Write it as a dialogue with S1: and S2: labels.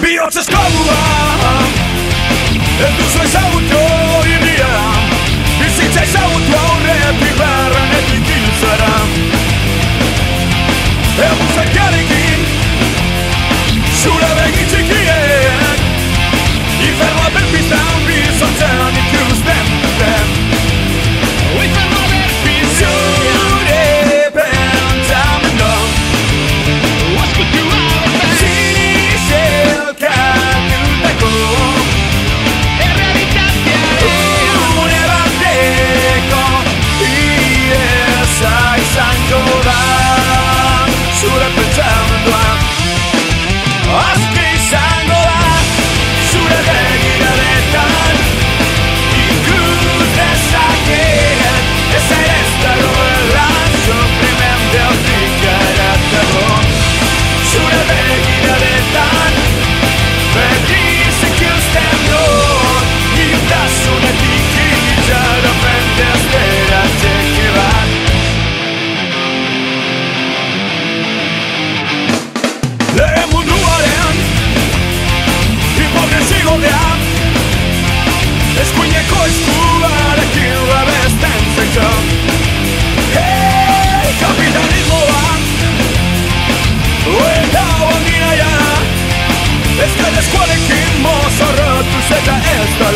S1: Bihotzez kabua ez duzu ezagutu iria bizitza ezagutu aurretik barrenetik hiltzara egun zakiarekin zure begi txikiek infernoa berpiztan bizotzean ikusten duten infernoa berpiztan zure pentsamendu askotu aurten zinizelkatutako errealitatea une bateko iesa izango da zure pentsamendua aski izango da zure begiradetan ikus dezakeen ez ere ez dagoela sofrimenteotik eratago zure begiradetan berriz ikusten dut iltasunetik itxaropen desberatzeke bat lehen munduaren hipokresia godea eskuineko eskuarekin babesten zaitxo hey, kapitalismoa eta ondina jara ezker eskuarekin mozorrotuz eta ez da